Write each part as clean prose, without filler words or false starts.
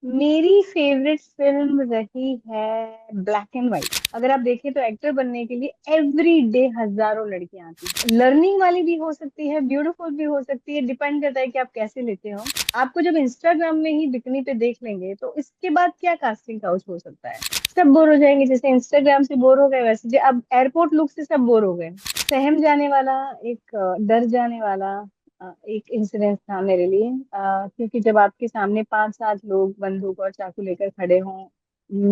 मेरी favourite film रही है ब्लैक एंड व्हाइट। अगर आप देखें तो एक्टर बनने के लिए एवरी डे हजारों लड़कियां आती हैं। लर्निंग वाली भी हो सकती है, ब्यूटीफुल भी हो सकती है, डिपेंड करता है कि आप कैसे लेते हो। आपको जब इंस्टाग्राम में ही बिकनी पे देख लेंगे तो इसके बाद क्या कास्टिंग काउच हो सकता है। सब बोर हो जाएंगे, जैसे इंस्टाग्राम से बोर हो गए वैसे अब एयरपोर्ट लुक से सब बोर हो गए। सहम जाने वाला, एक डर जाने वाला एक इंसिडेंस था मेरे लिए। क्योंकि जब आपके सामने 5-7 लोग बंदूक और चाकू लेकर खड़े हों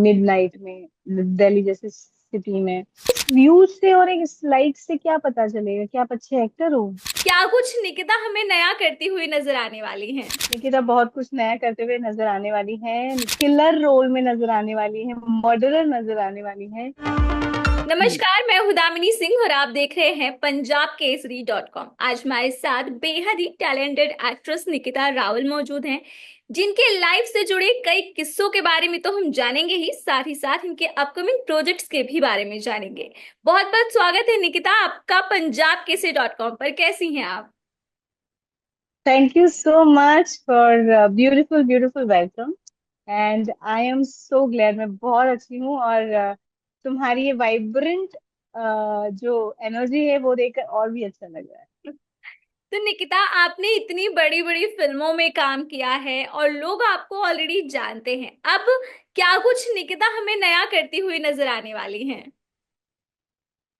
मिडनाइट में, दिल्ली जैसे सिटी में, इस व्यूज से और एक स्लाइड से क्या पता चलेगा कि आप अच्छे एक्टर हो। क्या कुछ निकिता हमें नया करती हुई नजर आने वाली हैं। निकिता बहुत कुछ नया करते हुए नजर आने वाली है, किलर रोल में नजर आने वाली है, मर्डरर नजर आने वाली है। नमस्कार, मैं हूं दामिनी सिंह और आप देख रहे हैं पंजाबकेसरी.com। आज हमारे साथ बेहद ही टैलेंटेड एक्ट्रेस निकिता रावल मौजूद हैं, जिनके लाइफ से जुड़े कई किस्सों के बारे में तो हम जानेंगे ही, साथ ही साथ इनके अपकमिंग प्रोजेक्ट्स के भी बारे में जानेंगे। बहुत बहुत स्वागत है निकिता आपका पंजाबकेसरी.com पर। कैसी हैं आप? Thank you so much for beautiful beautiful welcome. And I am so glad, मैं बहुत अच्छी हूँ। और तुम्हारी ये वाइब्रेंट जो एनर्जी है वो देखकर और भी अच्छा लग रहा है। तो निकिता, आपने इतनी बड़ी बड़ी फिल्मों में काम किया है और लोग आपको ऑलरेडी जानते हैं। अब क्या कुछ निकिता हमें नया करती हुई नजर आने वाली हैं?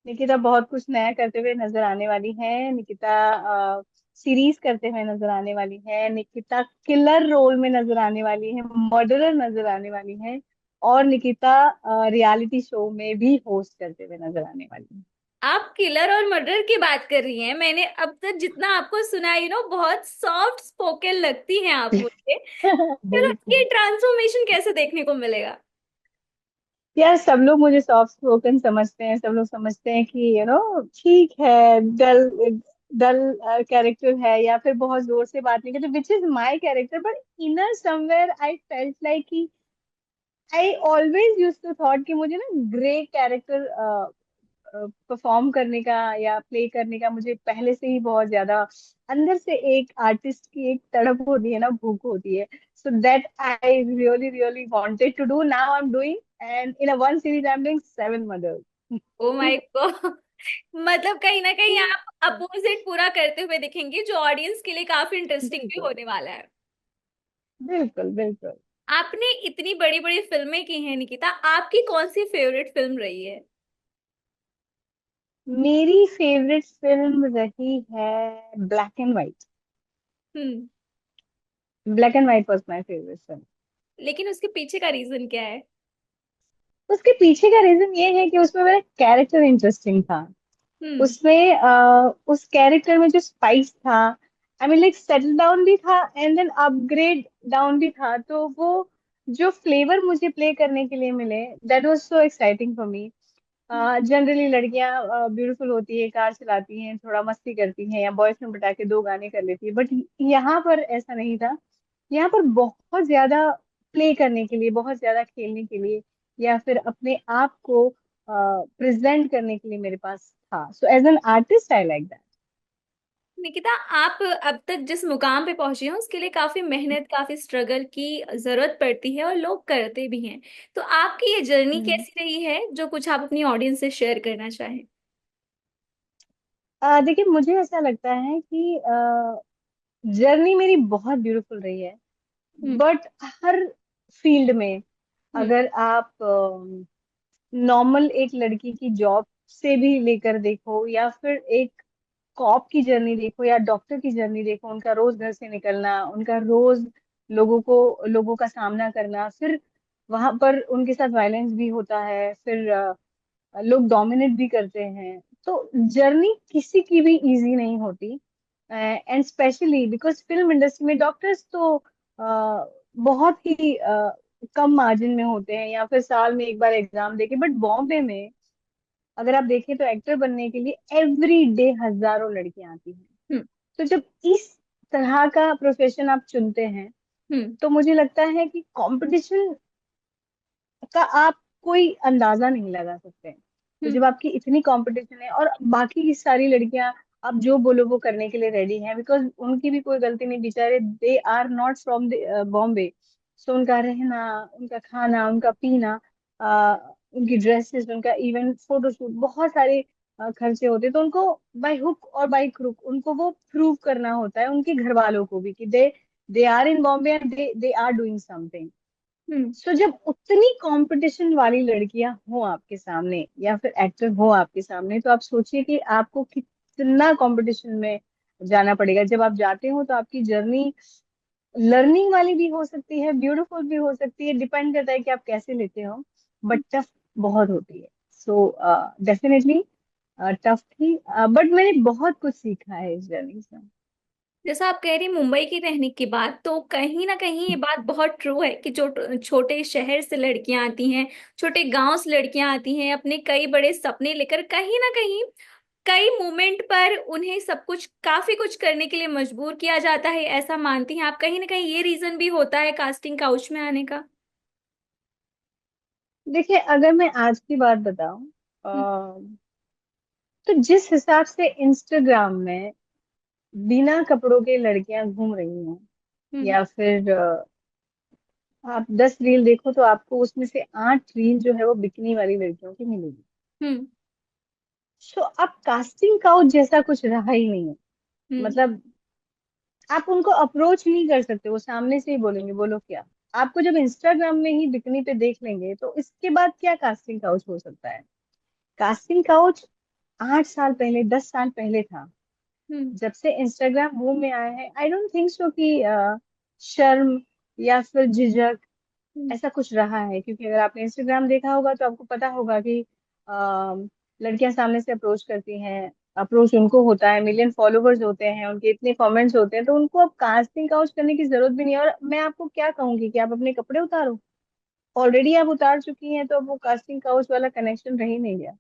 निकिता बहुत कुछ नया करते हुए नजर आने वाली है। निकिता सीरीज करते हुए नजर आने वाली है। निकिता किलर रोल में नजर आने वाली है, मर्डरर नजर आने वाली है। और निकिता रियलिटी शो में भी होस्ट करते हुए नजर आने वाली है। आप किलर और मर्डर की बात कर रही हैं। मैंने अब तक जितना आपको सुना है, बहुत सॉफ्ट स्पोकन लगती हैं आप मुझे। फिर बिल्कुल। ये ट्रांसफॉर्मेशन कैसे देखने को मिलेगा? यार सब लोग मुझे सॉफ्ट स्पोकन समझते हैं, सब लोग समझते हैं कि ठीक है, डल डल कैरेक्टर है या फिर बहुत जोर से बात नहीं करते, which is my character. But inner somewhere I felt like कि I always use to thought कि मुझे ना ग्रे कैरेक्टर परफॉर्म करने का या प्ले करने का मुझे पहले से ही बहुत ज्यादा अंदर से एक आर्टिस्ट की एक तड़प होती है ना, भूख होती है। So that I really really wanted to do, now I am doing, and in a one series I am doing 7 mothers. Oh my God. मतलब कहीं ना कहीं आप अपोजिट पूरा करते हुए दिखेंगे, जो ऑडियंस के लिए काफी इंटरेस्टिंग भी बिल्कुल होने वाला है। बिल्कुल बिल्कुल। आपने इतनी बड़ी बड़ी फिल्में की हैं निकिता, आपकी कौन सी फेवरेट फिल्म रही है? मेरी फेवरेट फिल्म रही है black and white. Hmm. Black and white was my favourite film. लेकिन उसके पीछे का रीजन क्या है? उसके पीछे का रीजन ये है कि उसमें मेरा कैरेक्टर इंटरेस्टिंग था। हम्म। उसमें उस कैरेक्टर में जो स्पाइस था, I mean like settle down भी था एंड देन अपग्रेड डाउन भी था, तो वो जो फ्लेवर मुझे प्ले करने के लिए मिले, that was so exciting for me. Generally लड़कियां ब्यूटीफुल होती है, कार चलाती हैं, थोड़ा मस्ती करती हैं या बॉयफ्रेंड बता के 2 गाने कर लेती है, बट यहाँ पर ऐसा नहीं था। यहाँ पर बहुत ज्यादा प्ले करने के लिए, बहुत ज्यादा खेलने के लिए, या फिर अपने आप को प्रेजेंट करने के लिए मेरे पास था। So as an artist I like that. Nikita, आप अब तक जिस मुकाम पे पहुंची हैं उसके लिए काफी मेहनत, काफी स्ट्रगल की जरूरत पड़ती है और लोग करते भी हैं। तो आपकी ये जर्नी कैसी रही है, जो कुछ आप अपनी ऑडियंस से शेयर करना चाहें? देखिए, मुझे ऐसा लगता है कि जर्नी मेरी बहुत ब्यूटीफुल रही है। हम्म। बट हर फील्ड में, हम्म। अगर आप नॉर्मल एक लड़की की जॉब से भी लेकर देखो, या फिर एक कॉप की जर्नी देखो, या डॉक्टर की जर्नी देखो, उनका रोज घर से निकलना, उनका रोज लोगों का सामना करना, फिर वहां पर उनके साथ वायलेंस भी होता है, फिर लोग डोमिनेट भी करते हैं। तो जर्नी किसी की भी इजी नहीं होती। And specially because film industry में डॉक्टर्स तो बहुत ही कम मार्जिन में होते हैं, या फिर साल में एक बार एग्जाम देके। बट बॉम्बे में अगर आप देखें तो एक्टर बनने के लिए एवरी डे हजारों लड़कियां आती हैं। हम्म। तो जब इस तरह का प्रोफेशन आप चुनते हैं, हम्म। तो मुझे लगता है कि कंपटीशन का आप कोई अंदाजा नहीं लगा सकते। तो हम्म। जब आपकी इतनी कंपटीशन है और बाकी की सारी लड़कियां आप जो बोलो वो करने के लिए रेडी हैं, बिकॉज उनकी भी कोई गलती नहीं, बेचारे they are not from Bombay. So उनका रहना, उनका खाना, उनका पीना, उनकी ड्रेसेस, उनका इवन फोटोशूट, बहुत सारे खर्चे होते हैं। तो उनको बाय हुक और बाय क्रुक उनको वो प्रूव करना होता है उनके घर वालों को भी कि they are in Bombay and they are doing something. Hmm. So जब उतनी कंपटीशन वाली लड़कियां हो आपके सामने या फिर एक्टर हो आपके सामने, तो आप सोचिए कि आपको कितना कंपटीशन में जाना पड़ेगा। जब आप जाते हो तो आपकी जर्नी लर्निंग वाली भी हो सकती है, ब्यूटीफुल भी हो सकती है, डिपेंड करता है कि आप कैसे लेते हो, बट टफ बहुत होती है। सो डेफिनेटली टफ थी, बट मैंने बहुत कुछ सीखा है इस जर्नी से। जैसा आप कह रही मुंबई की रहने की बात, तो कहीं ना कहीं ये बात बहुत ट्रू है कि जो छोटे शहर से लड़कियां आती हैं, छोटे गांव से लड़कियां आती हैं अपने कई बड़े सपने लेकर, कहीं ना कहीं कई मोमेंट पर उन्हें सब कुछ काफी कुछ करने के लिए मजबूर किया जाता है, ऐसा मानती हैं आप? कहीं ना कहीं ये रीजन भी होता है कास्टिंग काउच में आने का? देखिए, अगर मैं आज की बात बताऊं, हम्म। तो जिस हिसाब से इंस्टाग्राम में बिना कपड़ों के लड़कियां घूम रही हैं, हम्म। या फिर आप 10 रील देखो तो आपको उसमें से 8 रील जो है वो बिकनी वाली लड़कियों की मिलेगी। हम्म। सो अब कास्टिंग काउच जैसा कुछ रहा ही नहीं है। हम्म। मतलब आप उनको अप्रोच नहीं कर सकते, वो सामने से ही बोलेंगे बोलो क्या। आपको जब इंस्टाग्राम में ही बिकनी पे देख लेंगे तो इसके बाद क्या कास्टिंग काउच हो सकता है। कास्टिंग काउच 8 साल पहले, 10 साल पहले था। हम्म। जब से इंस्टाग्राम बूम में आया है, आई डोंट थिंक सो कि शर्म या फिर झिझक हम्म। ऐसा कुछ रहा है। क्योंकि अगर आपने इंस्टाग्राम देखा होगा तो आपको पता होगा कि लड़कियां सामने से अप्रोच करती हैं, अप्रोच उनको होता है, मिलियन फॉलोवर्स होते हैं, उनके इतने कमेंट्स होते हैं, तो उनको अब कास्टिंग काउच करने की जरूरत भी नहीं है। और मैं आपको क्या कहूंगी कि आप अपने कपड़े उतारो, ऑलरेडी आप उतार चुकी हैं, तो अब वो कास्टिंग काउच वाला कनेक्शन रह ही नहीं गया।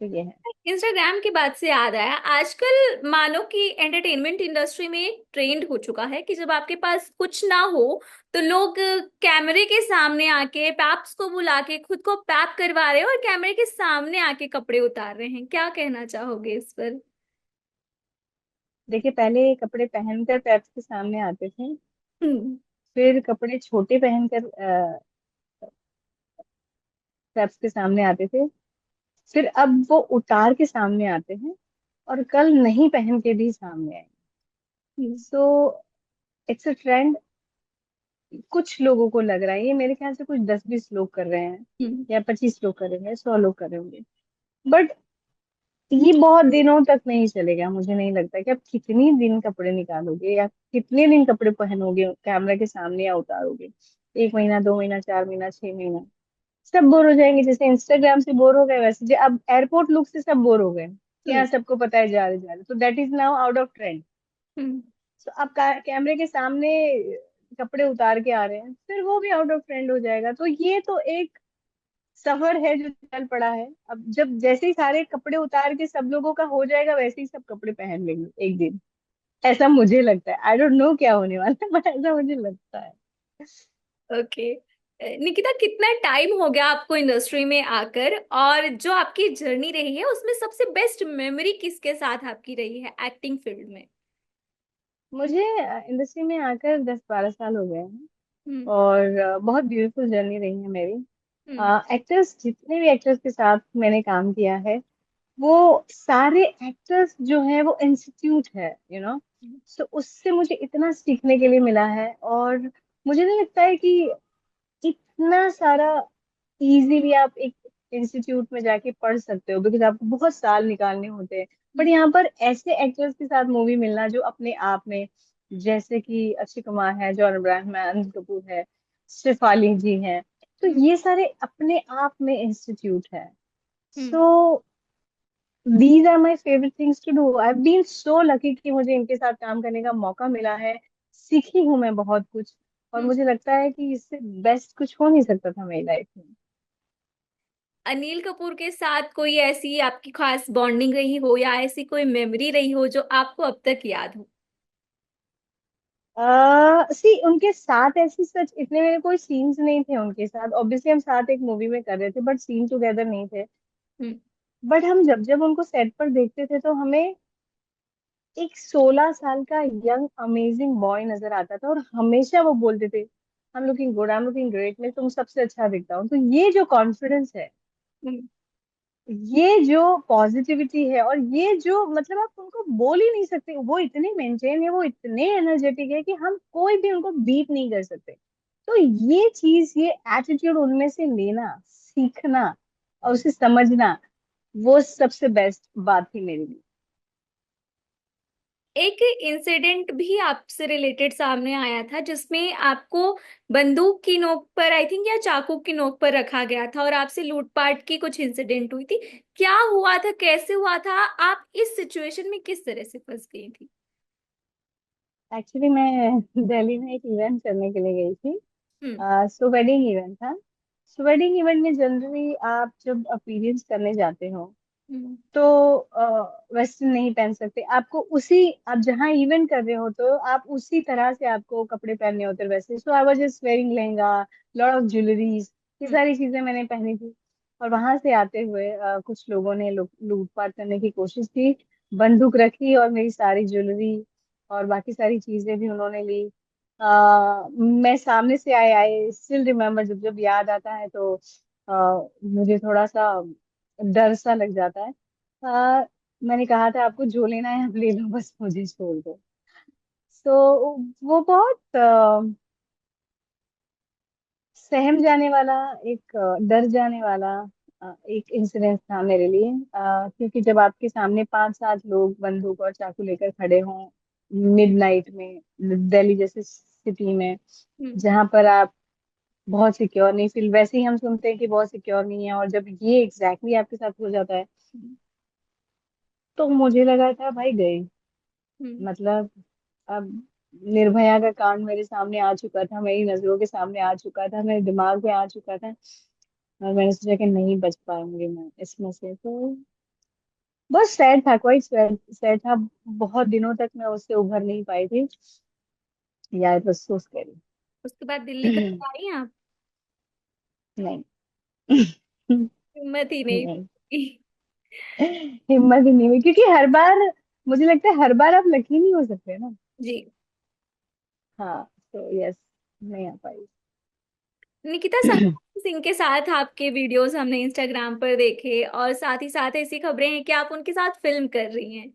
तो ये है। इंस्टाग्राम की बात से याद आया, आजकल मानो कि एंटरटेनमेंट इंडस्ट्री में एक ट्रेंड हो चुका है कि जब आपके पास कुछ ना हो तो लोग कैमरे के सामने आके पैप्स को बुला के खुद को पैप करवा रहे हैं और कैमरे के सामने आके कपड़े उतार रहे हैं। क्या कहना चाहोगे इस पर? देखिए, पहले कपड़े पहनकर पैप्स के सामने आते थे, हम्म। फिर कपड़े छोटे पहनकर पैप्स के सामने आते थे, फिर अब वो उतार के सामने आते हैं, और कल नहीं पहन के भी सामने आए। Hmm. So it's a trend. कुछ लोगों को लग रहा है, ये मेरे ख्याल से कुछ 10-20 लोग कर रहे हैं, हम्म। या 25 लोग कर रहे हैं, 100 लोग कर रहे होंगे। बट ये बहुत दिनों तक नहीं चलेगा। मुझे नहीं लगता कि आप कितनी दिन कपड़े निकालोगे या कितने दिन कपड़े पहनोगे कैमरा के सामने या उतारोगे। 1 महीना, 2 महीना, 4 महीना, 6 महीना, सब बोर हो जाएंगे। जैसे इंस्टाग्राम से बोर हो गए, वैसे अब एयरपोर्ट लुक से सब बोर हो गए कि हम्म। हाँ सबको पता है जा रहे जा रहे, तो that is now out of trend. Hmm. तो अब कैमरे के सामने कपड़े उतार के आ रहे हैं, फिर वो भी आउट ऑफ ट्रेंड हो जाएगा। तो ये तो एक सफर है जो चल पड़ा है। अब जब जैसे ही सारे कपड़े उतार के सब लोगों का हो जाएगा, वैसे ही सब कपड़े पहन लेंगे एक दिन। ऐसा मुझे लगता है, आई डोंट नो क्या होने वाला है, बट ऐसा मुझे लगता है। ओके। निकिता, कितना टाइम हो गया आपको इंडस्ट्री में आकर, और जो आपकी जर्नी रही है उसमें सबसे बेस्ट मेमोरी किसके साथ आपकी रही है एक्टिंग फील्ड में? मुझे इंडस्ट्री में आकर 10-12 साल हो गए हैं, हम्म। और बहुत ब्यूटीफुल जर्नी रही है मेरी। हम्म। एक्टर्स, जितने भी एक्टर्स के साथ मैंने काम किया है, वो सारे एक्टर्स जो हैं वो इंस्टीट्यूट है, सो उससे मुझे इतना सीखने के लिए मिला है। और मुझे नहीं लगता है कि इतना सारा इजीली आप एक इंस्टीट्यूट में जाके पढ़ सकते हो, बिकॉज आपको बहुत साल निकालने होते हैं। बट हम्म। यहाँ पर ऐसे एक्टर्स के साथ मूवी मिलना जो अपने आप में, जैसे कि अक्षय कुमार है, जॉन अब्राहम है, अनिल कपूर है, शेफाली जी हैं, तो हम्म। ये सारे अपने आप में इंस्टीट्यूट है। Hmm. So these are my favourite things to do. I have been so lucky कि मुझे इनके साथ काम करने का मौका मिला है। सीखी हूँ मैं बहुत कुछ, और हम्म। मुझे लगता है कि इससे बेस्ट कुछ हो नहीं सकता था मेरी लाइफ में। अनिल कपूर के साथ कोई ऐसी आपकी खास बॉन्डिंग रही हो या ऐसी कोई मेमोरी रही हो जो आपको अब तक याद हो? सी उनके साथ ऐसी सच इतने मेरे कोई सीन्स नहीं थे उनके साथ। ऑब्वियसली हम साथ एक मूवी में कर रहे थे, बट सीन टुगेदर नहीं थे। हम्म। बट हम जब जब उनको सेट पर देखते थे तो हमें एक 16 साल का यंग अमेजिंग बॉय नजर आता था, और हमेशा वो बोलते थे, I am looking good, I am looking great, मैं तुम सबसे अच्छा दिखता हूँ। तो ये जो कॉन्फिडेंस है, हम्म। ये जो पॉजिटिविटी है, और ये जो मतलब आप उनको बोल ही नहीं सकते, वो इतने मेंटेन है, वो इतने एनर्जेटिक है कि हम कोई भी उनको बीट नहीं कर सकते। तो ये चीज, ये एटीट्यूड उनमें से लेना, सीखना और उसे समझना, वो सबसे बेस्ट बात थी मेरे लिए। एक इंसिडेंट भी आपसे रिलेटेड सामने आया था जिसमें आपको बंदूक की नोक पर, आई थिंक, या चाकू की नोक पर रखा गया था और आपसे लूटपाट की कुछ इंसिडेंट हुई थी। क्या हुआ था, कैसे हुआ था, आप इस सिचुएशन में किस तरह से फंस गई थी? एक्चुअली मैं दिल्ली में एक इवेंट करने के लिए गई थी। हम्म। सो वेडिंग इवेंट था। सो वेडिंग इवेंट में जनरली आप जब अपीयरेंस करने जाते हो, हम्म। तो वेस्टर्न नहीं पहन सकते आपको। उसी, आप जहाँ इवेंट कर रहे हो तो आप उसी तरह से आपको कपड़े पहनने होते हैं वैसे। So I was just wearing lehenga, lot of jewelleries, ये हम्म। सारी चीजें मैंने पहनी थी। और वहां से आते हुए कुछ लोगों ने लूटपाट करने की कोशिश की, बंदूक रखी और मेरी सारी ज्वेलरी और बाकी सारी चीजें भी उन्होंने ली। मैं सामने से आए आए स्टिल रिमेम्बर, जब जब याद आता है तो मुझे थोड़ा सा डर सा लग जाता है। आ, मैंने कहा था आपको जो लेना है आप ले लो, बस मुझे छोड़ दो। सो वो बहुत सहम जाने वाला, एक डर जाने वाला एक इंसिडेंस था मेरे लिए। क्योंकि जब आपके सामने 5-7 लोग बंदूक और चाकू लेकर खड़े हों मिडनाइट में, दिल्ली जैसे सिटी में, हम्म। जहाँ पर आप बहुत सिक्योर नहीं फील, वैसे ही हम सुनते हैं कि बहुत सिक्योर नहीं है, और जब ये एग्जैक्टली आपके साथ हो जाता है, हम्म। तो मुझे लगा था भाई गए। हम्म। मतलब अब निर्भया का कांड मेरे सामने आ चुका था, मेरी नजरों के सामने आ चुका था, मेरे दिमाग में आ चुका था, और मैंने सोचा कि नहीं बच पाऊंगी मैं इसमें से। तो बहुत सैड था, क्वाइट सैड सैड था। बहुत दिनों तक मैं उससे उभर नहीं पाई थी। यार इट वाज सो स्कैरी। उसके बाद दिल्ली कब आई आप? नहीं। हिम्मत ही नहीं नहीं, थी। हिम्मत ही नहीं हुई, क्योंकि हर बार मुझे लगता है हर बार आप लकी नहीं हो सकते ना। जी। हाँ, तो यस, नहीं आ पाई। निकिता, संजय सिंह के साथ आपके वीडियोस हमने इंस्टाग्राम पर देखे और साथ ही साथ ऐसी खबरें हैं कि आप उनके साथ फिल्म कर रही हैं।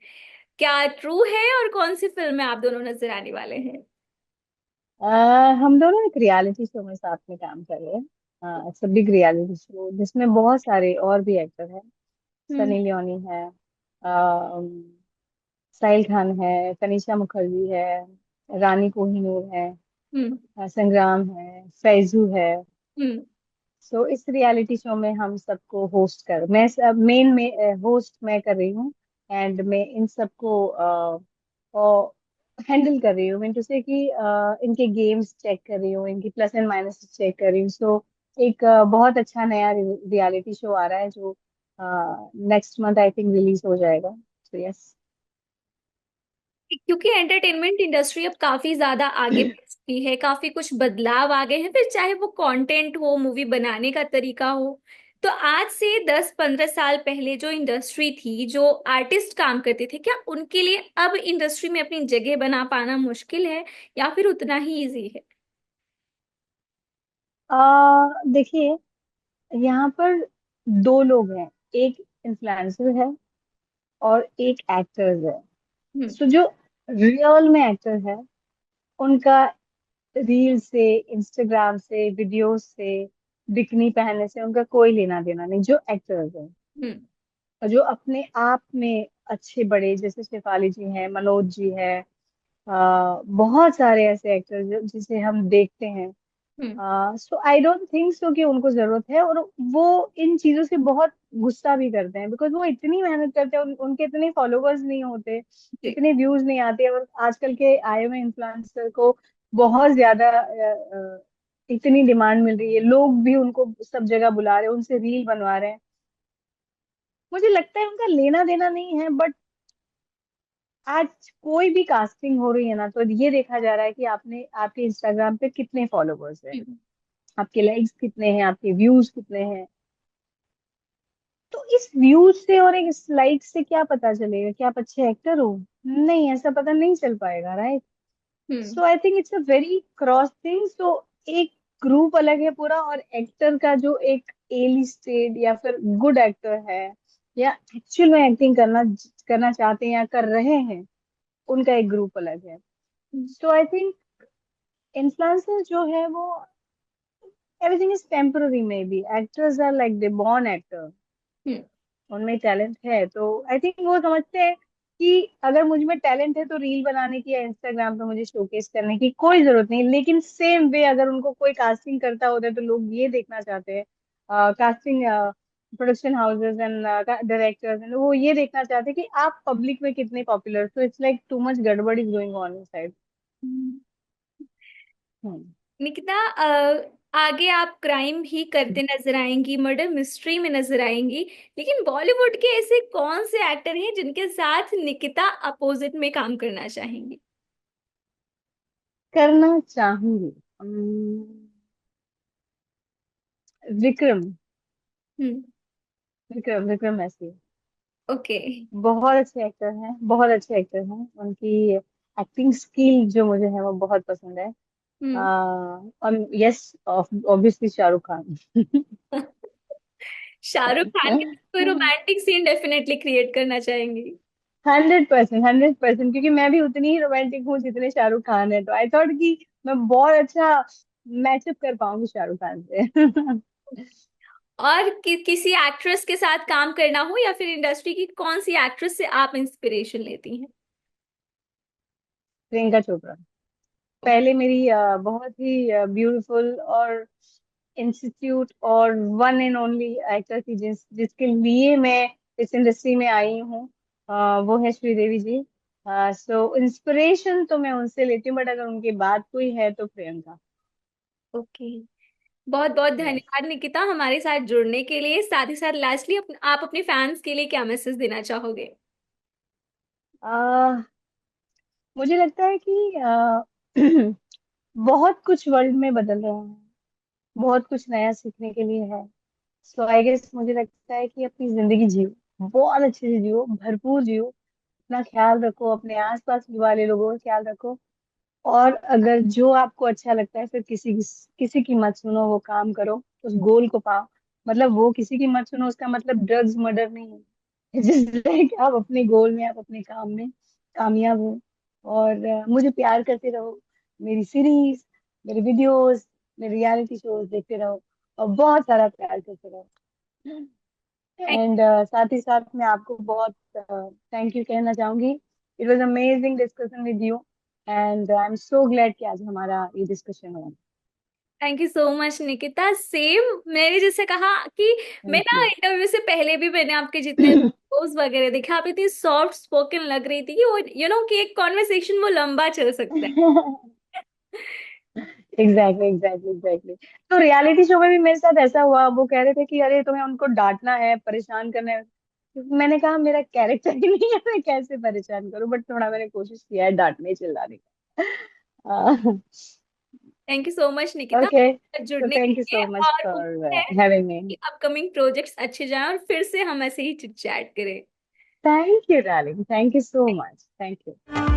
क्या ट्रू है, और कौन सी फिल्म में आप दोनों नजर आने वाले हैं? हम दोनों एक रियलिटी शो में साथ में काम कर रहे हैं। It's a big reality show जिसमें बहुत सारे और भी एक्टर हैं। हम्म। सनी लियोनी है, साहिल खान है, कनिषा मुखर्जी है, रानी कोहिनूर है, हम्म। संग्राम है, फैजू है। हम्म। सो इस रियलिटी शो में हम सबको होस्ट कर, मैं मेन में होस्ट मैं कर रही हूँ। एंड मैं इन सबको हैंडल कर रही हूँ, मीन टू से कि इनके गेम्स चेक कर रही हूँ, इनकी प्लस एंड माइनस चेक कर रही हूँ। सो एक बहुत अच्छा नया रियलिटी शो आ रहा है जो next month I think release हो जाएगा। So yes. क्योंकि एंटरटेनमेंट इंडस्ट्री अब काफी ज्यादा आगे बढ़ चुकी है, काफी कुछ बदलाव आ गए हैं, फिर चाहे वो कंटेंट हो, मूवी बनाने का तरीका हो। तो आज से 10-15 साल पहले जो इंडस्ट्री थी, जो आर्टिस्ट काम करते थे, क्या उनके लिए अब इंडस्ट्री में अपनी जगह बना पाना मुश्किल है, या फिर उतना ही इजी है? देखिए, यहाँ पर दो लोग हैं, एक इन्फ्लुएंसर है और एक एक्टर्स है। हम्म। सो जो रियल में एक्टर है, उनका रील से, इंस्टाग्राम से, वीडियोस से, बिकनी पहनने से उनका कोई लेना देना नहीं, जो एक्टर्स है। हम्म। और जो अपने आप में अच्छे बड़े, जैसे शेफाली जी हैं, मनोज जी है, बहुत सारे ऐसे एक्टर्स जिसे हम देखते हैं। हम्म। So I don't think so कि उनको जरूरत है, और वो इन चीजों से बहुत गुस्सा भी करते हैं, बिकॉज वो इतनी मेहनत करते हैं, उनके इतने फॉलोवर्स नहीं होते, जी। इतने व्यूज नहीं आते, और आजकल के आए हुए इन्फ्लुएंसर को बहुत ज्यादा इतनी डिमांड मिल रही है, लोग भी उनको सब जगह बुला रहे हैं, उनसे रील बनवा रहे हैं। मुझे लगता है उनका लेना देना नहीं है, बट आज कोई भी कास्टिंग हो रही है ना, तो ये देखा जा रहा है कि आपने, आपके इंस्टाग्राम पे कितने फॉलोवर्स हैं, हम्म। आपके लाइक्स कितने हैं, आपके व्यूज कितने हैं। तो इस व्यूज से और एक लाइक से क्या पता चलेगा कि आप अच्छे एक्टर हो? नहीं, ऐसा पता नहीं चल पाएगा, right? Hmm. So I think it's a very cross thing. So एक ग्रुप अलग है पूरा, और एक्टर का जो एक ए लिस्टेड या फिर गुड एक्टर है, या एक्चुअल में एक्टिंग करना करना चाहते हैं या कर रहे हैं, उनका एक ग्रुप अलग है। सो आई थिंक इन्फ्लुएंसर जो है वो, everything is temporary. Maybe actors are like they born actor, hmm. उनमें टैलेंट है, तो आई थिंक वो समझते हैं कि अगर मुझ में टैलेंट है तो रील बनाने की या इंस्टाग्राम पे मुझे शोकेस करने की कोई जरूरत नहीं। लेकिन सेम वे अगर उनको कोई कास्टिंग करता होता है तो लोग ये देखना चाहते हैं, casting production houses and directors and वो ये देखना चाहते हैं कि आप पब्लिक में कितने popular. So it's like too much गड़बड़ is going on inside. Hmm. Nikita, आगे आप क्राइम ही करते नजर आएंगी, मर्डर मिस्ट्री में नजर आएंगी, लेकिन बॉलीवुड के ऐसे कौन से एक्टर हैं जिनके साथ निकिता अपोजिट में काम करना चाहेंगी? करना चाहूंगी, विक्रम। हम्म। विक्रम विक्रम ऐसे ओके। बहुत अच्छे एक्टर हैं, बहुत अच्छे एक्टर हैं। उनकी एक्टिंग स्किल जो मुझे है वो बहुत पसंद है। हम्म। और यस, ऑब्वियसली शाहरुख खान। शाहरुख खान के साथ कोई रोमांटिक सीन डेफिनेटली क्रिएट करना चाहेंगी? 100%, 100%, क्योंकि मैं भी उतनी ही रोमांटिक हूँ जितने शाहरुख खान है, तो आई थॉट कि मैं बहुत अच्छा मैचअप कर पाऊंगी शाहरुख खान से। और किसी एक्ट्रेस के साथ काम करना हो, या फिर इंडस्ट्री की कौन सी एक्ट्रेस से आप इंस्पिरेशन लेती हैं? प्रियंका चोपड़ा। पहले मेरी बहुत ही ब्यूटीफुल और इंस्टीट्यूट और वन एंड ओनली एक्टर थी जिसके लिए मैं इस इंडस्ट्री में आई हूँ, वो है श्रीदेवी जी। सो इंस्पिरेशन तो मैं उनसे लेती हूँ, बट अगर उनके बाद कोई है तो प्रियंका। ओके। बहुत बहुत यस। धन्यवाद निकिता हमारे साथ जुड़ने के लिए। साथ ही साथ लास्टली आप अपने फैंस के लिए क्या मैसेज देना चाहोगे? मुझे लगता है कि बहुत कुछ वर्ल्ड में बदल रहा है, बहुत कुछ नया सीखने के लिए है। सो आई गेस मुझे लगता है कि अपनी जिंदगी जियो, बहुत अच्छे से जियो, भरपूर जियो, अपना ख्याल रखो, अपने आसपास वाले लोगों का ख्याल रखो। और अगर जो आपको अच्छा लगता है, फिर किसी की मत सुनो, वो काम करो, उस गोल को पाओ। मतलब वो किसी की मत सुनो, उसका मतलब ड्रग्स मर्डर नहीं है। जिस लाइक आप अपने गोल में, आप अपने काम में कामयाब हो। और मुझे प्यार करते रहो, मेरी सीरीज, मेरे वीडियोस, मेरे रियलिटी शोज देखते रहो, और बहुत सारा प्यार करते रहो। एंड साथ ही साथ मैं आपको बहुत थैंक यू कहना चाहूंगी। It was amazing discussion with you, and I am so glad कि आज हमारा ये डिस्कशन हुआ। Thank you so much Nikita. Same मैंने जैसे कहा कि मैं थैंक ना यू। इंटरव्यू से पहले भी मैंने आपके जितने पोस्ट वगैरह देखे, आप इतनी सॉफ्ट स्पोकन लग रही थी कि वो कि एक कॉन्वर्सेशन वो लंबा चल सकता है। Exactly, exactly, exactly. तो रियलिटी शो में भी मेरे साथ ऐसा हुआ, वो कह रहे थे कि अरे तुम्हें उनको डांटना है, परेशान करना है। मैंने कहा मेरा कैरेक्टर ही नहीं है, मैं कैसे परेशान करूं, बट थोड़ा मैंने कोशिश किया है डांटने चिल्लाने का। Thank you so much Nikita okay, तो जुड़ने के थैंक यू लिए। सो मच और फॉर उम्मीद है हैविंग मी। कि अपकमिंग प्रोजेक्ट्स अच्छे जाएं और फिर से हम ऐसे ही चिट चैट करें। Thank you darling, thank you so much, thank you.